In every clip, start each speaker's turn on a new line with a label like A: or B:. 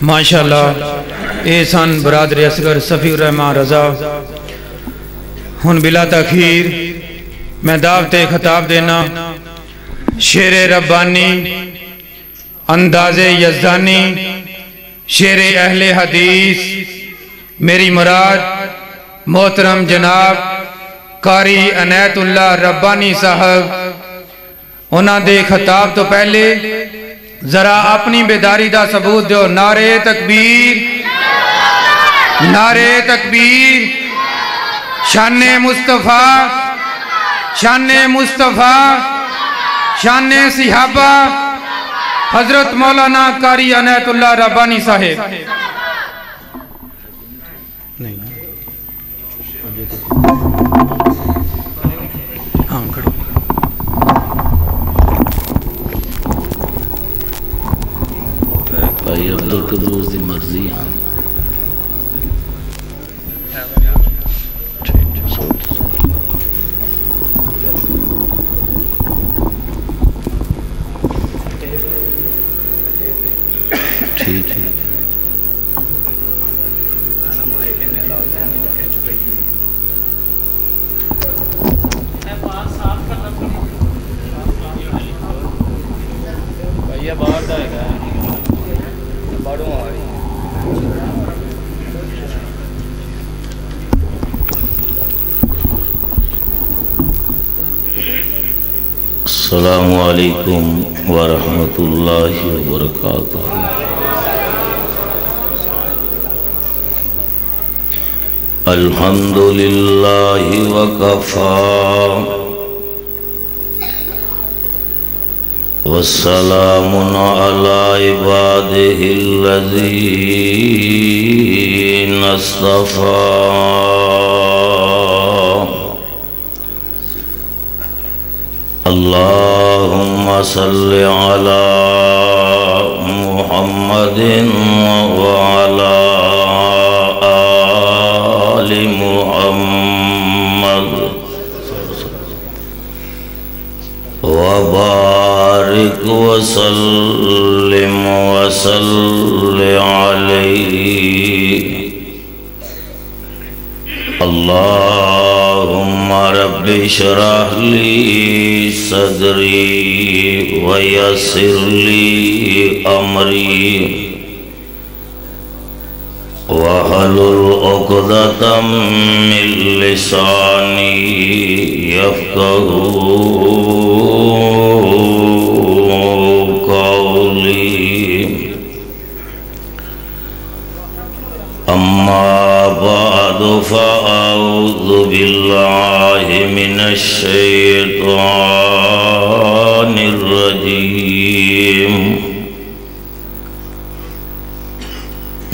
A: ماشاءاللہ احسان برادر اصغر صفی الرحمن رضا ہن بلا تاخیر میں دعوت خطاب دینا شعر ربانی انداز یزدانی شعر اہل حدیث میری مراد محترم جناب قاری عنایت اللہ ربانی صاحب انہاں دے خطاب تو پہلے ذرا اپنی بیداری دا ثبوت دیو نعرہ تکبیر نعرہ تکبیر شان مصطفیٰ شان مصطفیٰ شان صحابہ حضرت مولانا قاری عنایت اللہ ربانی صاحب ہاں کھڑو
B: بھائی عبدالقدوس دی مرضی ہاں ٹھیک ٹھیک
A: بھیا باہر جائے گا بڑھوں آ رہی
B: السلام علیکم ورحمۃ اللہ وبرکاتہ الحمد للہ وکفی والسلام علی عبادہ الذین اصطفی اللہم صل علی محمد وعلی آل محمد وبارک وسلم وصل علیہ اللہم رب اشرح لی صدری ویسر لی امری واحلل عقدۃ من لسانی یفقہوا قولی اما بعد فاعوذ باللہ من الشیطان الرجیم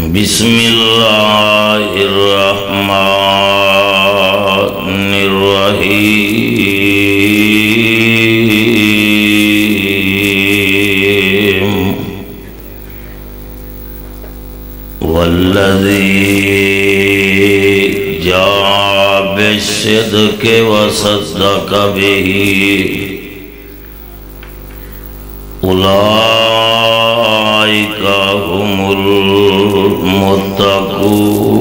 B: بسم اللہ الرحمن الرحیم والذی جاء بالصدق وصدق به اولئک هم المتقون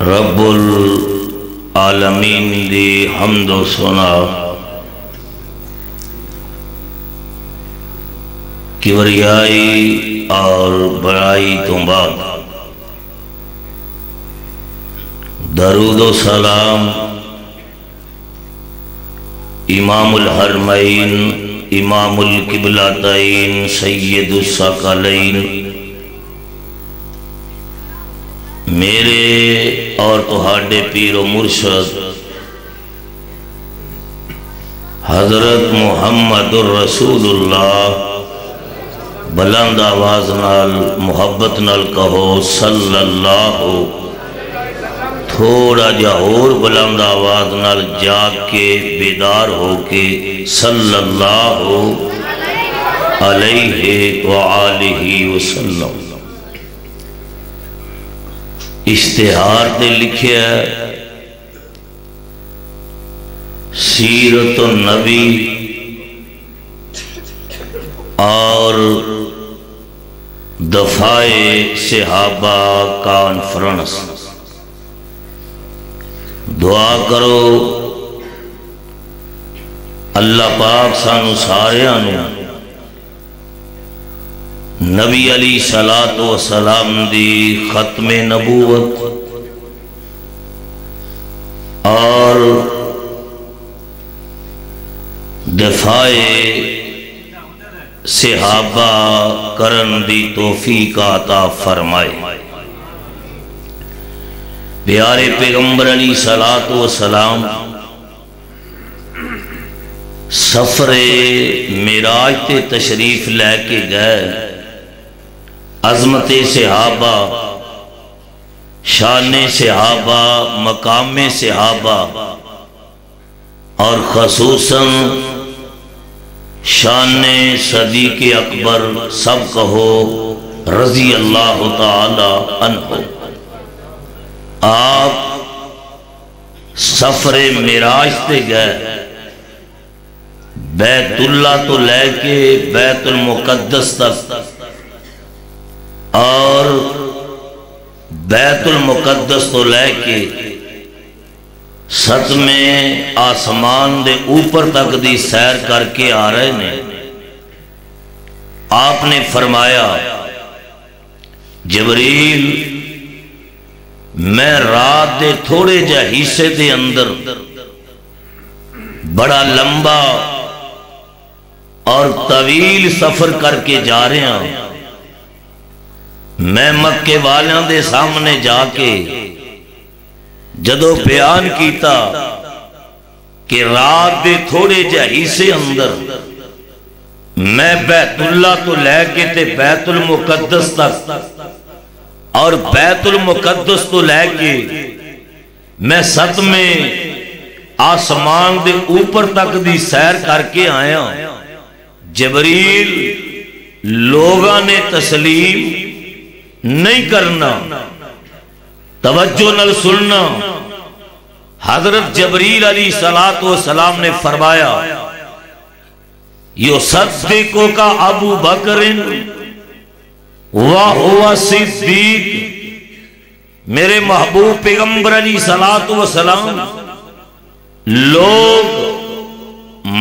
B: رب العالمین دی حمد و ثنا کبریائی اور بڑائی تو بعد درود و سلام امام الحرمین امام القبلتین سید الثقلین میرے اور تہاڈے پیر و مرشد حضرت محمد الرسول اللہ بلند آواز نال محبت نال کہو صلی اللہ تھوڑا جا اور بلند آواز نال جاگ کے بیدار ہو کے صلی اللہ علیہ وآلہ وسلم اشتہار تے لکھیا ہے سیرت النبی اور دفاع صحابہ کانفرنس. دعا کرو اللہ پاک سانو ساریاں نو نبی علیہ الصلوۃ والسلام دی ختم نبوت اور دفاع صحابہ کرن دی توفیق عطا فرمائے. پیارے پیغمبر علیہ الصلوۃ والسلام سفر معراج تے تشریف لے کے گئے. عظمت صحابہ، شان صحابہ، مقام صحابہ اور خصوصاً شان صدیق اکبر سب کہو رضی اللہ تعالی عنہ. آپ سفر معراج تے گئے. بیت اللہ تو لے کے بیت المقدس تک اور بیت المقدس تو لے کے ستمیں آسمان دے اوپر تک دی سیر کر کے آ رہے نے. آپ نے فرمایا جبریل میں رات دے تھوڑے جا حصے دے اندر بڑا لمبا اور طویل سفر کر کے جا رہے ہیں. میں مکے والیاں دے سامنے جا کے جدو بیان کیتا کہ رات دے تھوڑے جا حصے اندر میں بیت اللہ تو لے کے تے بیت المقدس تک اور بیت المقدس تو لے کے میں ستمیں آسمان دے اوپر تک دی سیر کر کے آیا. جبریل لوگاں نے تسلیم نہیں کرنا، توجہ نال سننا. حضرت جبریل علیہ الصلوۃ والسلام نے فرمایا یصدقو کا ابو بکر وہو صدیق. میرے محبوب پیغمبر علیہ الصلوۃ والسلام لوگ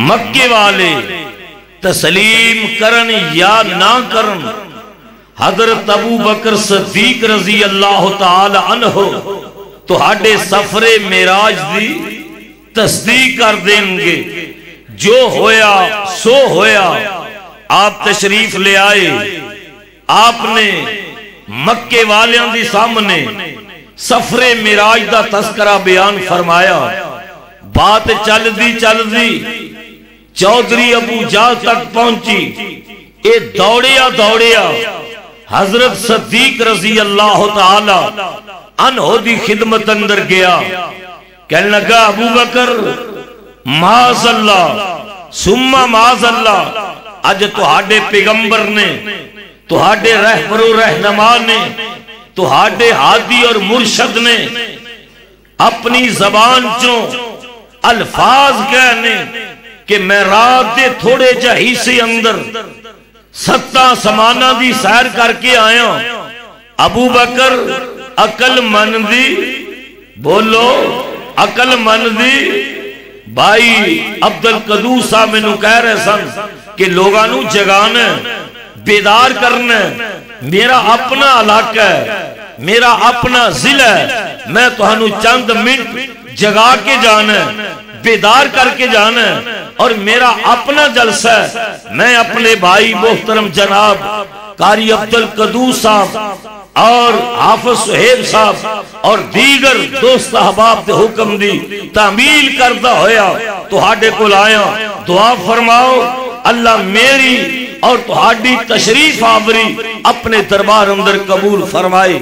B: مکے والے تسلیم کرن یا نہ کرن، حضرت ابو بکر صدیق رضی اللہ تعالی عنہ تو ہاڈے سفر معراج دی تصدیق کر دیں گے. جو ہویا سو ہویا. آپ تشریف لے آئے. آپ نے مکے والیاں دی سامنے سفر معراج دا تذکرہ بیان فرمایا. بات چل دی چودھری ابو جہل تک پہنچی. اے دوڑیا حضرت صدیق رضی اللہ تعالی عنہ دی خدمت اندر گیا. کہنے لگا ابو بکر معاذ اللہ ثم معاذ اللہ، اج تہاڈے پیغمبر نے، تہاڈے رہبر و رہنما نے، تہاڈے ہادی اور مرشد نے اپنی زبان چوں الفاظ کہنے کہ میں رات دے تھوڑے جا حصے اندر ستاں سمانہ دی سیر کر کے آیا. ابو بکر عقل مند دی، بولو عقل مند دی. بھائی عبد القدوس صاحب میں نو کہہ رہے سن کہ لوگاں نو جگانا بیدار کرنا. میرا اپنا علاقہ ہے، میرا اپنا ضلع ہے، میں تہانوں چند منٹ جگا کے جانا، بیدار کر کے جانا، اور میرا اپنا جلسہ ہے. میں اپنے بھائی محترم جناب قاری عبد القدوس صاحب اور حافظ سہیب صاحب اور دیگر دوست احباب دے حکم دی تعمیل کردہ ہویا تہاڈے کول آیا. دعا فرماؤ اللہ میری اور تہاڈی تشریف آوری اپنے دربار اندر قبول فرمائے،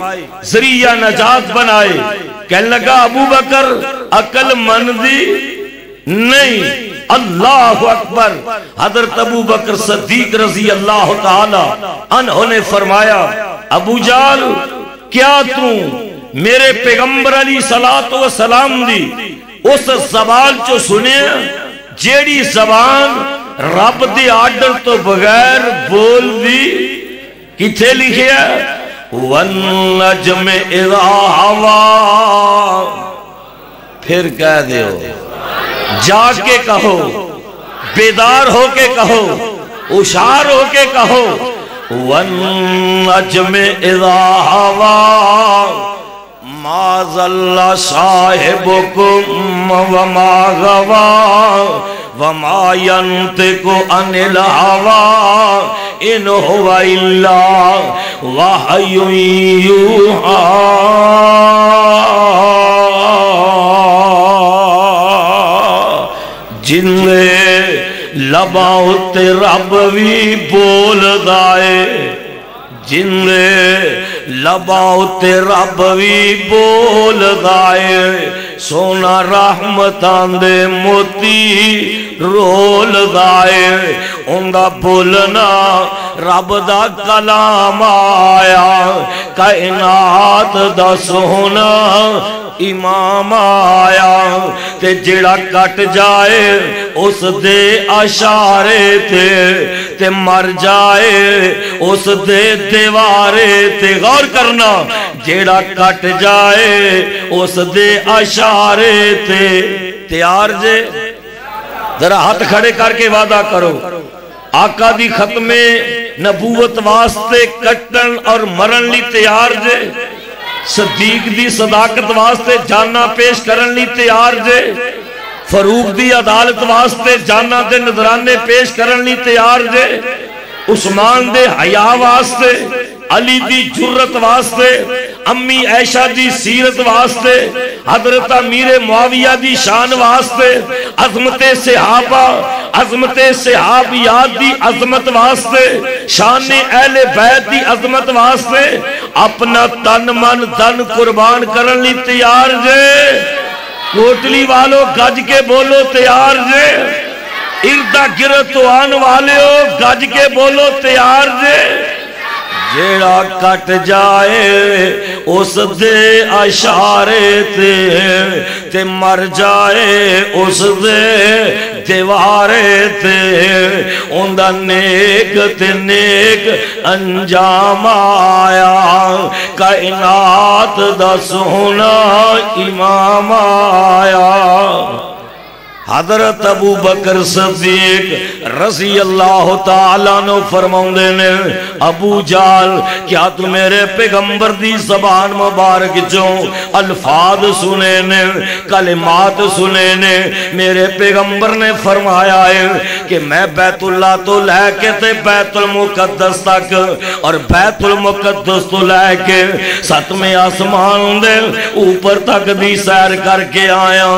B: ذریعہ نجات بنائے. کہنے لگا ابو بکر عقل مندی نہیں. اللہ اکبر. حضرت ابو بکر صدیق رضی اللہ تعالی عنہ نے فرمایا ابو جہل کیا تو میرے پیغمبر علی صلوات و سلام دی اس زبان چو سنے جیڑی زبان رب دی آرڈر تو بغیر بول دی کتھے لکھیا وَالنَّجْمِ اِذَا هَوَا پھر کہہ دیو جاگ کے کہو بیدار ہو کے کہو اشار ہو کے کہو وَالنَّجْمِ اِذَا هَوَا مَا ضَلَّ صَاحِبُكُمْ وَمَا غَوَا وَمَا يَنْطِقُ عَنِ الْهَوَا إِنْ هُوَ إِلَّا وَحْيٌ يُوحَىٰ جن لباں تے رب بھی بول دائے جن لباں تے رب بھی بول دائے سونا رحمتاں دے موتی رول دائے ان دا بولنا رب دا کلام آیا کائنات دا سونا امام آیا تے جڑا کٹ جائے اس دے اشارے تے مر جائے اس دے دیوارے تے غور کرنا جڑا کٹ جائے اس دے اشارے تے تیار جے ذرا ہاتھ کھڑے کر کے وعدہ کرو آقا دی ختم نبوت واسطے کٹن اور مرن لی تیار جے صدیق دی صداقت واسطے جانا پیش کرن لی تیار جے فاروق دی عدالت واسطے جانا دے نظرانے پیش کرن لی تیار جے عثمان دے حیا واسطے علی دی جرت واسطے امی عائشہ دی سیرت واسطے حضرت امیر معاویہ دی شان واسطے عظمت صحابہ عظمت صحابیات دی عظمت واسطے شان اہل بیت دی عظمت واسطے اپنا تن من دن قربان کرن لی تیار جے کوٹلی والو گج کے بولو تیار جے اردہ گرد آن والے ہو گج کے بولو تیار جے جیڑا کٹ جائے اس دے اشارے تے مر جائے اس دے دیوارے تے ان دا نیک تے نیک انجام آیا کائنات دا سونا امام آیا حضرت ابو بکر صدیق رضی اللہ تعالیٰ نے فرماؤں نے ابو جال کیا تو میرے پیغمبر دی زبان مبارک جو الفاظ سنے نے کلمات سنے نے میرے پیغمبر نے فرمایا ہے کہ میں بیت اللہ تو لے کے تے بیت المقدس تک اور بیت المقدس تو لے کے ستمیں آسمان دے اوپر تک دی سیر کر کے آیا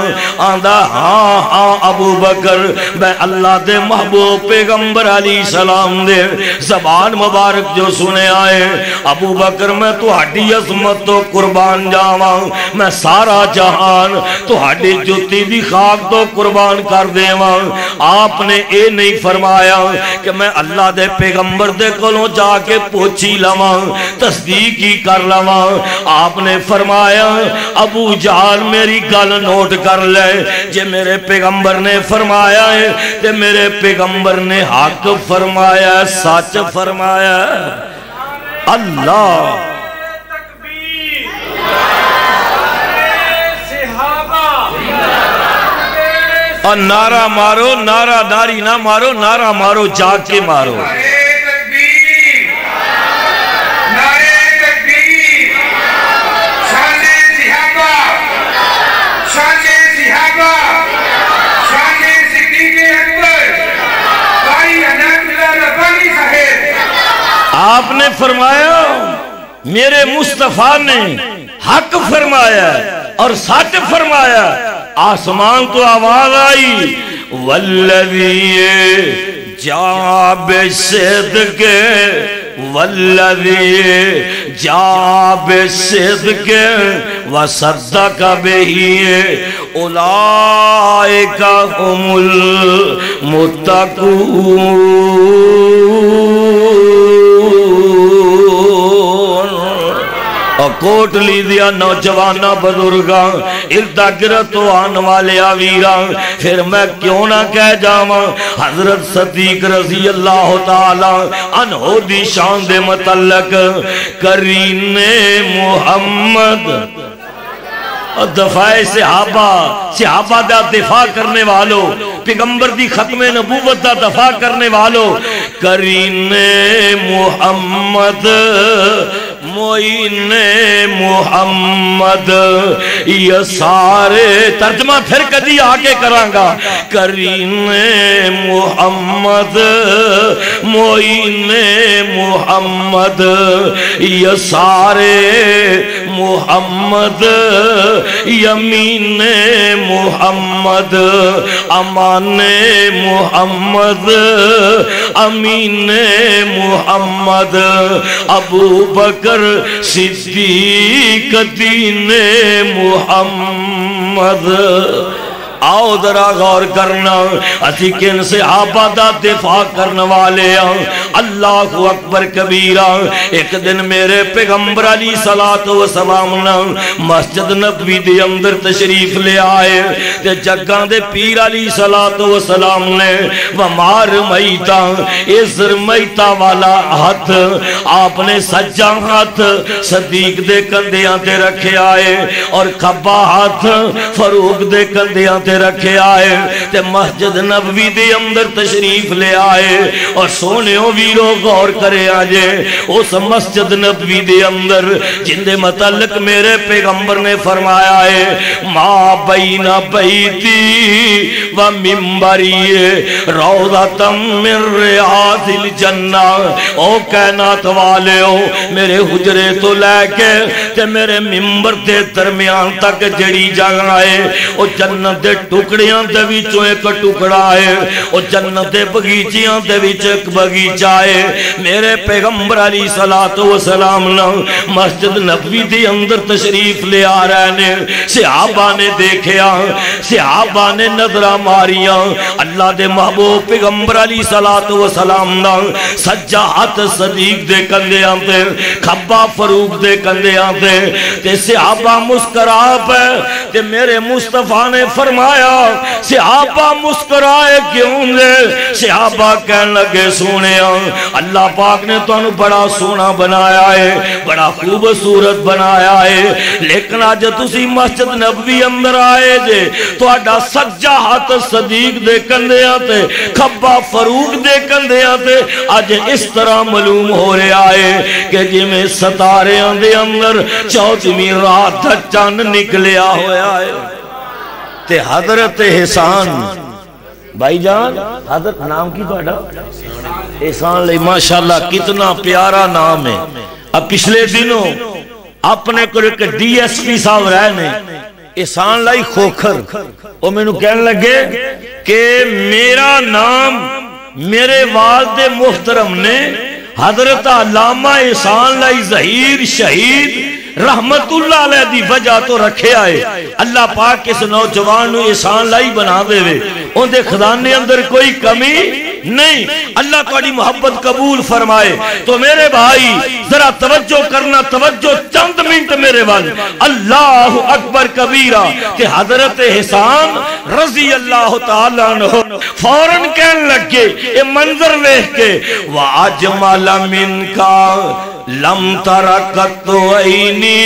B: آندہ ہاں ابو بکر میں اللہ دے محبوب پیغمبر علیہ السلام دے زبان مبارک جو سنے آئے ابو بکر میں تو ہڈی عظمت تو قربان جاواں میں سارا جہان تو ہڈی جوتی دی خاک تو قربان کر دیواں آپ نے اے نہیں فرمایا کہ میں اللہ دے پیغمبر دے کولوں جا کے پوچھی لواں تصدیق ہی کر لواں آپ نے فرمایا ابو جہل میری گل نوٹ کر لے جے میرے پیغمبر نے فرمایا ہے تے میرے پیغمبر نے حق فرمایا سچ فرمایا اللہ اور نعرہ مارو نعرہ داری نہ مارو نعرہ مارو جاگ کے مارو آپ نے فرمایا میرے مصطفیٰ نے حق فرمایا اور سچ فرمایا آسمان تو آواز آئی والذی جا بصدق والذی جا بصدق وصدق به اولئک هم المتقون اور کوٹلی دیا نوجوانہ بزرگاں اردہ گرتو آن والے آویراں پھر میں کیوں نہ کہہ جاواں حضرت صدیق رضی اللہ تعالیٰ عنہ دی شان دے متعلق کرین محمد دفاع صحابہ دا دفاع کرنے والوں پیغمبر دی ختم نبوت دا دفاع کرنے والوں کرین محمد معین محمد یہ سارے ترجمہ پھر کدی آگے کرانگا کرین محمد معین محمد یہ سارے محمد یمین محمد امان محمد امین محمد ابو بکر صدیق دین محمد آؤ ذرا غور کرنا اسی کن صحابہ دا دفاع کرنے والے ہیں اللہ اکبر کبیرہ ایک دن میرے پیغمبر علیہ السلام نے مسجد نبوی دے اندر تشریف لے آئے تے جگاں دے پیر علیہ السلام نے ومار میتا ازر میتا والا ہاتھ آپ نے سجا ہاتھ صدیق دے کندیاں تے رکھے آئے اور کھبا ہاتھ فاروق دے کندیاں تے رکھے آئے تے مسجد نبوی دے اندر تشریف لے آئے اور سونےوں ویرو غور کرے آجے اس مسجد نبوی دے اندر جن دے متعلق میرے پیغمبر نے فرمایا ہے ما بین بیتی و ممبری روضتم من ریاض الجنہ او کائنات والے ہو میرے حجرے تو لے کے تے میرے ممبر دے درمیان تک جڑی جگہ ہے او جنت دے ٹکڑیاں دے وچوں ایک ٹکڑا ہے او جنت دے بغیچیاں دے وچ ایک بغیچہ ہے میرے پیغمبر علیہ السلام نے مسجد نبوی دے اندر تشریف لے آ رہے نے صحابہ نے دیکھیا صحابہ نے نظرہ ماریاں اللہ دے محبوب پیغمبر علیہ السلام نے سجا ہاتھ صدیق دے کندیاں تے کھبا فاروق دے کندیاں تے صحابہ مسکرا پہ تے میرے مصطفیٰ نے فرمایا صحابہ مسکرائے کیوں دے صحابہ کہنے لگے سونیا اللہ پاک نے تو انہوں بڑا سونا بنایا ہے بڑا خوبصورت بنایا ہے لیکن آج تسی مسجد نبوی اندر آئے جے تو آڈا سجا ہاتھ صدیق دے کندیاں تے کھبا فاروق دے کندیاں تے آج اس طرح معلوم ہو رہا ہے کہ جی میں ستارے دے اندر 14ویں رات چاند نکلیا ہویا ہے تے حضرت احسان بھائی جان حضرت نام کی تو احسان لئی ماشاءاللہ کتنا پیارا نام ہے اب پچھلے دنوں اپنے کو ایک ڈی ایس پی صاحب رہنے احسان لائی کھوکھر وہ میں نے کہنے لگے کہ میرا نام میرے والد محترم نے حضرت علامہ احسان لائی ظہیر شہید رحمت اللہ علیہ دی وجہ تو رکھے آئے اللہ پاک کس نوجوان نو احسان لائی بنا دے وے ان دے خزانے اندر کوئی کمی نہیں اللہ تواڈی محبت قبول فرمائے تو میرے بھائی ذرا توجہ کرنا توجہ چند منٹ میرے وال اللہ اکبر کبیرہ کہ حضرت احسان رضی اللہ تعالیٰ عنہ فوراں کہنے لگے اے منظر دیکھ کے وَأَجْمَلَ مِنْكَ لَمْ تَرَكَتُ عَيْنِي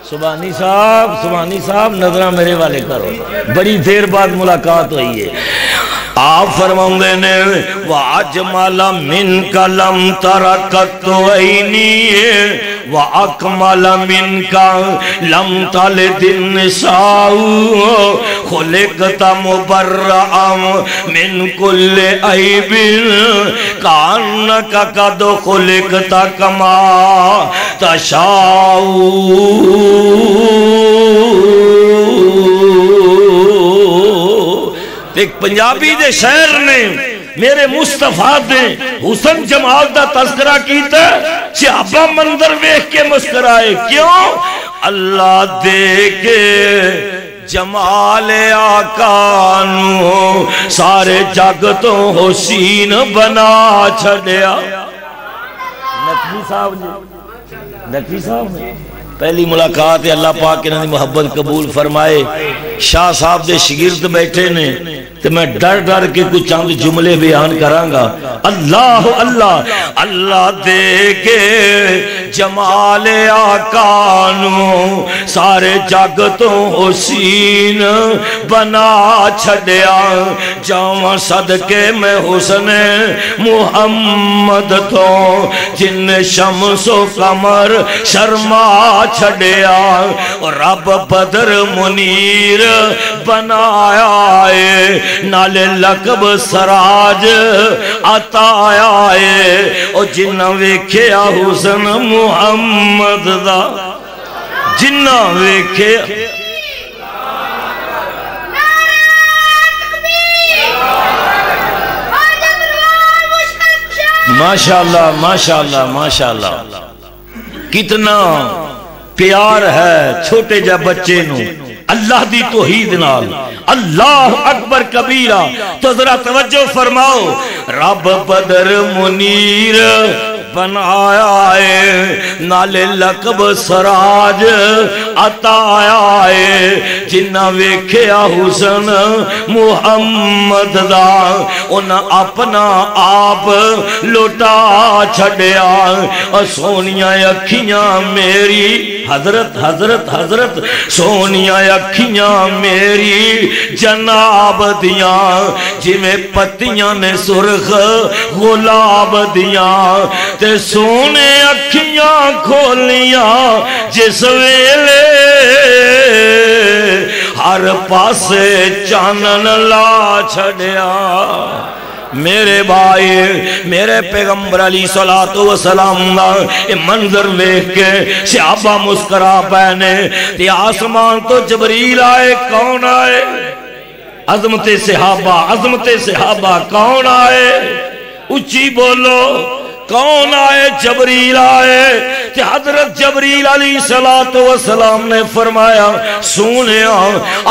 B: سبحانی صاحب نظرہ میرے والے کرو بڑی دیر بعد ملاقات ہوئی ہے آپ فرماؤں دے نے وَأَجْمَلَ مِنْكَ لَمْ تَرَكَتُ عَيْنِي وَأَكْمَلَ مِنْكَ لَمْ تَلِدِ النِّسَاءُ خُلِقْتَ مُبَرَّأً مِنْ كُلِّ عَيْبٍ كَأَنَّكَ قَدْ خُلِقْتَ كَمَا تَشَاءُ ایک پنجابی دے شہر نے میرے مصطفیٰ دے حسن جمال دا تذکرہ کیتا صحابہ منظر ویکھ کے مسکرائے کیوں اللہ دے کے جمال آقا نو سارے جگ تو حسین بنا چھڑیا نقوی صاحب جی نقوی صاحب نے پہلی ملاقات ہے، اللہ پاک انہوں نے محبت قبول فرمائے. شاہ صاحب دے شگرد بیٹھے نے تو میں ڈر ڈر کے کچھ چند جملے بیان کرانگا. اللہ اللہ اللہ دے کے جمال آقا نو سارے جگ تو حسین بنا چھڑیا، جاواں صدقے میں حسن محمد تو جن شمس و قمر شرما چھڑیا، رب بدر منیر بنایا ہے، نالے لقب سراج عطایا ہے، او جنہ ویکھیا حسن محمد دا، جنہ ویکھیا ماشاءاللہ ماشاءاللہ ماشاءاللہ. کتنا پیار ہے چھوٹے جا بچے نو اللہ دی توحید نال. اللہ اکبر کبیرہ. تو ذرا توجہ فرماؤ، رب بدر منیر بنایا ہے، نالے لقب سراج عطایا ہے، جنہ ویکھیا حسن محمد دا انہاں اپنا آپ لوٹا چھڑیا. اور سونیاں اکھیاں میری حضرت حضرت حضرت سونیاں اکھیاں میری جناب دیاں، جی میں پتیاں نے سرخ غلاب دیاں، تے سونے اکھیاں کھولیاں جس ویلے ہر پاسے چانن لا چھڑیا. میرے بھائی میرے پیغمبر علیہ السلام دا یہ منظر دیکھ کے صحابہ مسکرا پہنے. تے آسمان تو جبریل آئے، کون آئے؟ عظمت صحابہ کون آئے؟ اچھی بولو، کون آئے؟ جبریل آئے. کہ حضرت جبریل علیہ السلام نے فرمایا سونیا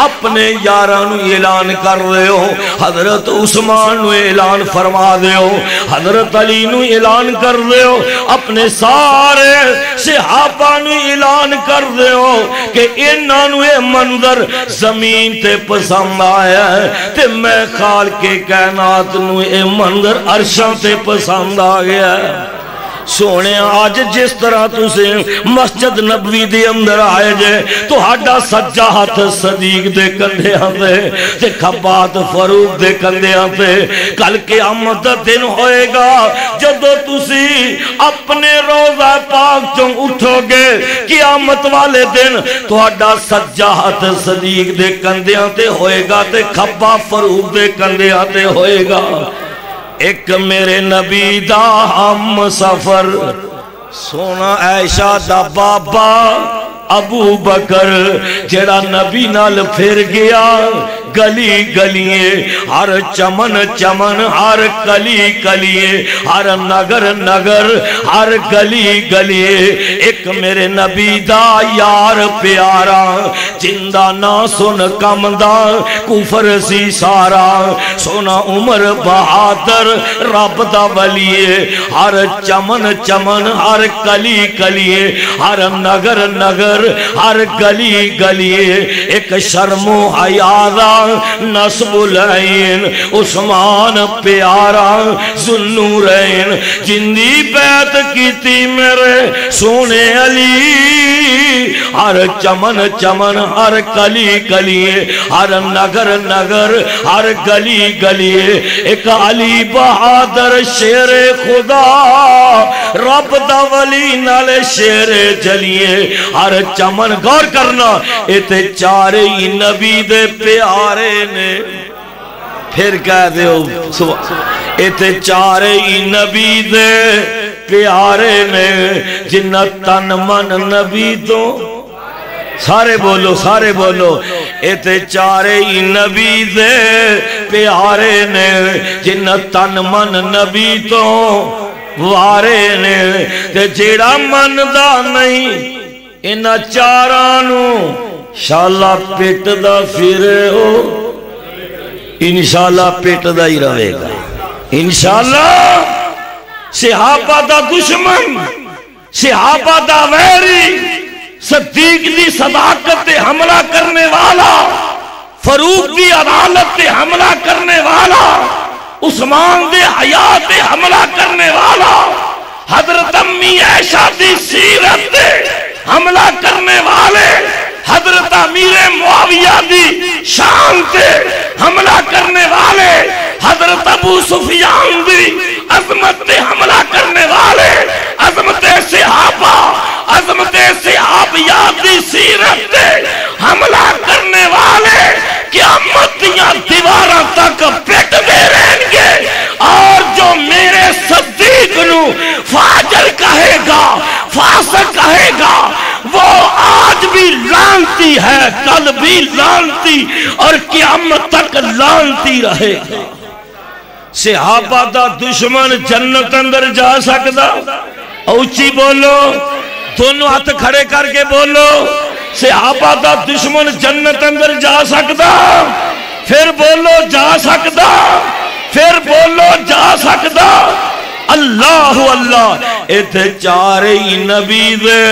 B: اپنے یارانو اعلان کر رہے ہو، حضرت عثمان نو اعلان فرما دے ہو، حضرت علی نو اعلان کر رہے ہو، اپنے سارے صحابہ نو اعلان کر دے ہو کہ انہاں نو اے منظر زمین تے پسند آیا ہے، تے میں خالق کائنات نو اے منظر عرشاں تے پسند آ گیا ہے. سونے آج جس طرح تُسے مسجد نبوی دے اندر آئے جے تو ہڈا سجا ہاتھ صدیق دے کندے آتے تے کھبات فاروق دے کندے آتے. کل قیامت دن ہوئے گا جدو تُسی اپنے روزہ پاک چوں اٹھو گے قیامت والے دن تو ہڈا سجا ہاتھ صدیق دے کندے آتے ہوئے گا تے کھبا فاروق دے کندے آتے ہوئے گا. ایک میرے نبی دا ہم سفر سونا عائشہ دا بابا ابو بکر جڑا نبی نال پھر گیا گلی گلیے ہر چمن چمن ہر کلی کلیے ہر نگر نگر ہر گلی گلیے. ایک میرے نبی دا یار پیارا جندہ نہ سن کم دا کفر سی سارا سونا عمر بہادر رب دا ولیے ہر چمن چمن ہر کلی کلیے ہر نگر نگر ہر گلی گلیے. ایک شرم و حیا دا نصب العین عثمان پیارا ذوالنورین جندی بیعت کیتی میرے سونے علی ہر چمن چمن ہر کلی کلیے ہر نگر نگر ہر گلی گلیے. ایک علی بہادر شیر خدا رب دا ولی نال شیر جلیے ہر چمن. غور کرنا اتے چارے ہی نبی دے پیارے نے پھر کہہ دے ہو اتے چارے ہی نبی دے پیارے نے جنہ تن من نبی تو سارے بولو اتے چارے ہی نبی دے پیارے نے جنہ تن من نبی تو وارے نے. تے جیڑا من دا نہیں انہا چارانو انشاءاللہ پیٹ دا پھرے ہو انشاءاللہ پیٹ دا ہی رہے گا انشاءاللہ. صحابہ دا دشمن صحابہ دا ویری، صدیق دی صداقت تے حملہ کرنے والا، فاروق دی عدالت تے حملہ کرنے والا، عثمان دے حیات تے حملہ کرنے والا، حضرت امی عائشہ دی سیرت تے حملہ کرنے والے، حضرت امیر معاویہ دی شان تے حملہ کرنے والے، حضرت ابو سفیان دی عظمت تے حملہ کرنے والے، عظمت صحابہ، عظمت صحابیات دی سیرت تے حملہ کرنے والے قیامت دیاں دیواراں تک پٹ دے رہیں گے، اور جو میرے صدیق نو فاجر کہے گا، فاسق کہے گا، وہ آج بھی لعنتی ہے، کل بھی لعنتی اور قیامت تک لعنتی رہے گا۔ صحابہ دا دشمن جنت اندر جا سکتا؟ اونچی بولو، دونوں ہاتھ کھڑے کر کے بولو، صحابہ دا دشمن جنت اندر جا سکتا؟ پھر بولو جا سکتا، پھر بولو جا سکتا۔ اللہ اللہ، ایتھے چارے نبی دے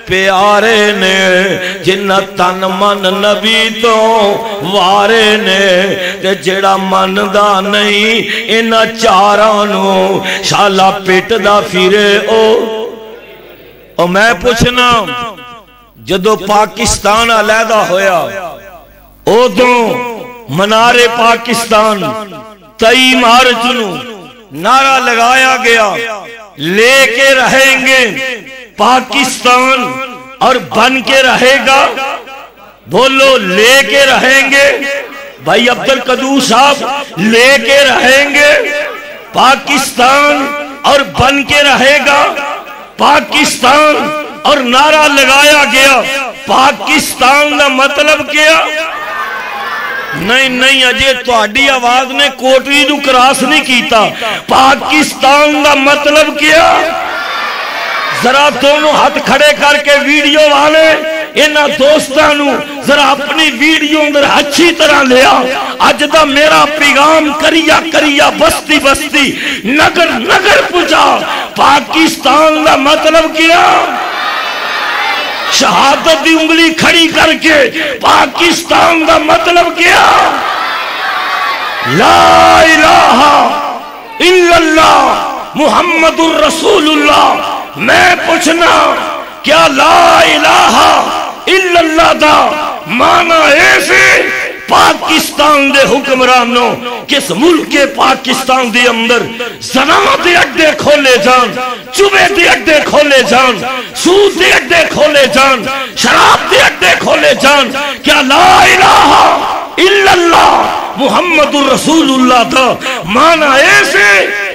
B: پیارے نے، جنہ تن من نبی تو وارے نے، تے جڑا من دا نہیں انہ چارانو شالا پیٹ دا پھرے۔ او میں پوچھنا، جدو پاکستان علیحدہ ہویا، ادوں منار پاکستان 23 مارچ نو نعرہ لگایا گیا، لے کے رہیں گے پاکستان اور بن کے رہے گا۔ بولو لے کے رہیں گے، بھائی عبدالقدوس صاحب، لے کے رہیں گے پاکستان اور بن کے رہے گا پاکستان، اور نعرہ لگایا گیا پاکستان کا مطلب کیا؟ نہیں نہیں، اجے تہاڈی آواز نے کوٹری نو کراس نہیں کیتا۔ پاکستان کا مطلب کیا؟ ذرا دونوں ہاتھ کھڑے کر کے ویڈیو والے انہاں دوستانو ذرا اپنی ویڈیو اندر اچھی طرح لیا۔ اج دا میرا پیغام کریا کریا، بستی بستی، نگر نگر پہنچا۔ پاکستان کا مطلب کیا؟ شہادت دی انگلی کھڑی کر کے پاکستان کا مطلب کیا؟ لا الہ الا اللہ محمد الرسول اللہ۔ میں پوچھنا، کیا لا الہ الا اللہ دا معنی ایسے پاکستان دے حکمرانوں کس ملک کے پاکستان دے اندر زنا دے اڈے کھولے جان، چوبے دے اڈے کھولے جان، سود دے اڈے کھولے جان، شراب دے اڈے کھولے جان؟ کیا لا الہ الا اللہ محمد الرسول اللہ دا معنی ایسے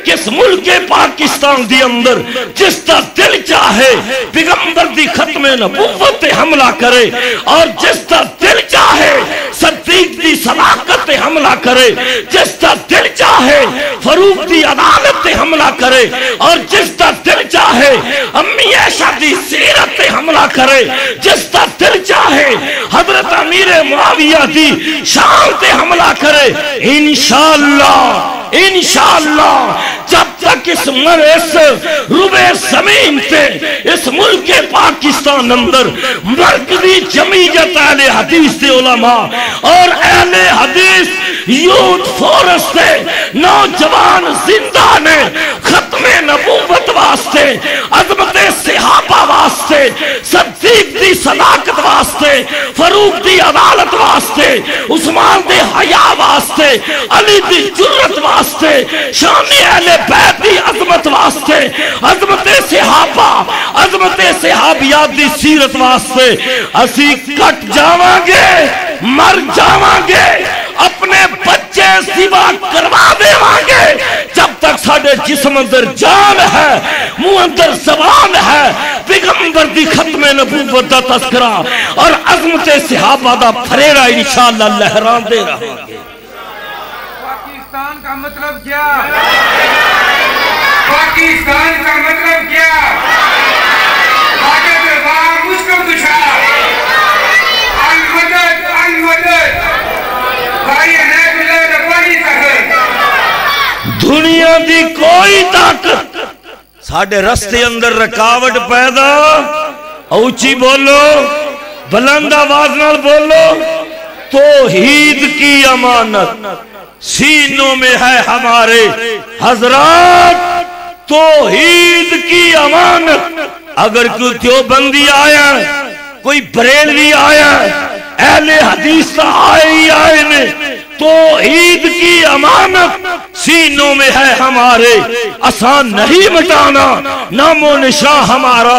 B: کس ملک پاکستان دی اندر جس دا دل چاہے پیغمبر دی ختم نبوت تے حملہ کرے، اور جس دا دل چاہے صدیق دی صداقت تے حملہ کرے، جس دا دل چاہے فاروق دی عدالت تے حملہ کرے، اور جس دا دل چاہے امی عائشہ دی سیرت تے حملہ کرے، جس دا دل چاہے حضرت امیر معاویہ دی شان تے حملہ کرے، انشاءاللہ انشاءاللہ جب تک اس روبے زمین تے اس ملک پاکستان اندر مرکزی جمعیت اہل حدیث دے علماء اور اہل حدیث یوتھ فورس دے نوجوان زندہ نے ختم نبوت واسطے، عظمت صحابہ واسطے، صدیق دی صداقت واسطے، فاروق دی عدالت واسطے، عثمان دے حیا واسطے، علی دی جرت واسطے، شان اہل بیت دی عظمت واسطے، عظمت صحابہ، عظمت صحابیات دی سیرت واسطے اسی کٹ جاواں گے، مر جاواں گے، اپنے بچے سوا کروا دیواں گے، جب تک ساڑھے جسم اندر جان ہے، منہ اندر زبان ہے، پیغمبر دی ختم نبوت دا تذکرہ اور عظمت صحابہ دا پھریرا انشاءاللہ لہران دے رہا گے۔
C: پاکستان کا مطلب کیا؟ پاکستان کا مطلب کیا؟ حاجت راہ مشکل کشا، المدد المدد، بھائی نیب اللہ بڑی طاقت،
B: دنیا دی کوئی طاقت ساڈے رستے اندر رکاوٹ پیدا، اونچی بولو، بلند آواز نال بولو، توحید کی امانت سینوں میں ہے ہمارے حضرات، توحید کی امانت۔ اگر کوئی دیوبندی آیا، کوئی بریلوی آیا، اہل حدیث آئے ہی آئے نے، توحید کی امانت سینوں میں ہے ہمارے، آسان نہیں مٹانا، نام و نشان ہمارا،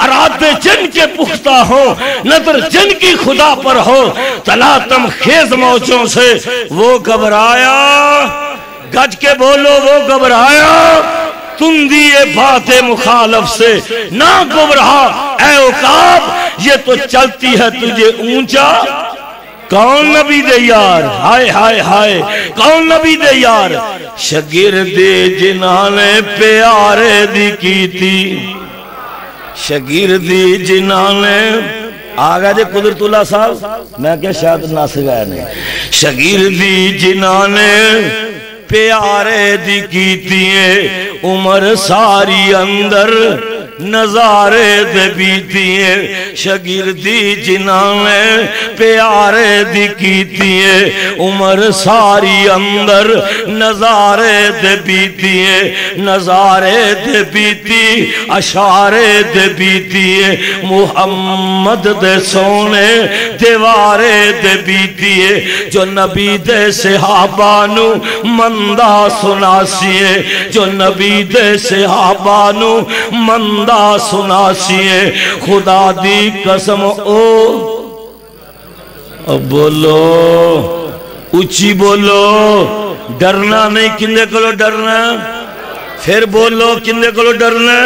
B: ارادے جن کے پختہ ہو، نظر جن کی خدا پر ہو، تلاتم خیز موجوں سے وہ گھبرایا، گج کے بولو وہ گھبرایا، تندی بات مخالف سے نہ گھبرا، اے عقاب یہ تو چلتی ہے تجھے اونچا۔ کون نبی دے یار، ہائے ہائے ہائے، کون نبی دے یار؟ شاگردے جنہاں نے پیارے دی کی تھی، شاگردی جنہاں نے آگا جے قدرت اللہ صاحب، میں کیا شاید ناس گئے نہیں، شاگردی جنہاں نے پیارے دی کیتی ہے، عمر ساری اندر نظارے دے بیتی ہے، شاگردی جنہاں نے پیارے دی کیتی ہے، عمر ساری اندر نظارے دے بیتی ہے، نظارے دے بیتی، اشارے دے بیتی ہے، محمد دے سونے دیوارے دے بیتی ہے، جو نبی دے صحابانو مندہ سناسی ہے، جو نبی دے صحابانو مندہ سناسیے، خدا دی قسم بولو، اچھی بولو، ڈرنا نہیں، کندے کلو ڈرنا، پھر بولو کندے کلو ڈرنا،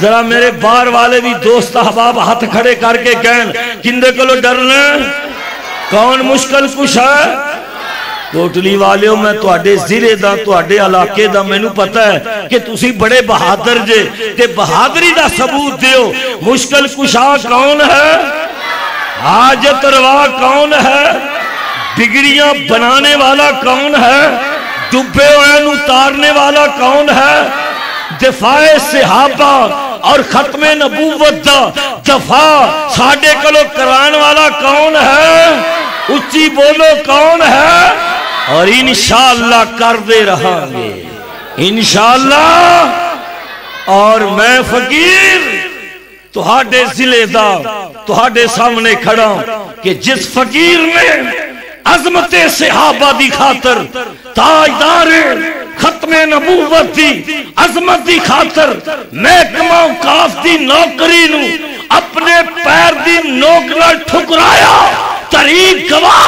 B: ذرا میرے بار والے بھی دوست احباب ہاتھ کھڑے کر کے کہن کندے کلو ڈرنا، کون مشکل کش ہے؟ کوٹلی والیوں میں تواڈے ضلع دا، تواڈے علاقے دا میں نو پتہ ہے کہ تسی بڑے بہادر جے، تے بہادری دا ثبوت دیو۔ مشکل کشا کون ہے؟ حاجت روا کون ہے؟ بگڑیاں بنانے والا کون ہے؟ ڈبے ہوئے اتارنے والا کون ہے؟ دفاع صحابہ اور ختم نبوت دا دفاع ساڈے کلو کران والا کون ہے؟ اچھی بولو کون ہے؟ اور انشاءاللہ کر دے رہا گے انشاءاللہ۔ اور میں فقیر تہاڈے ضلع دا تہاڈے سامنے کھڑا کہ جس فقیر نے عظمت صحابہ دی خاطر، تاجدار ختم نبوت دی عظمت دی خاطر محکمہ اوقاف دی نوکری نو اپنے پیر دی نوک نال ٹھکرایا، طریق گواہ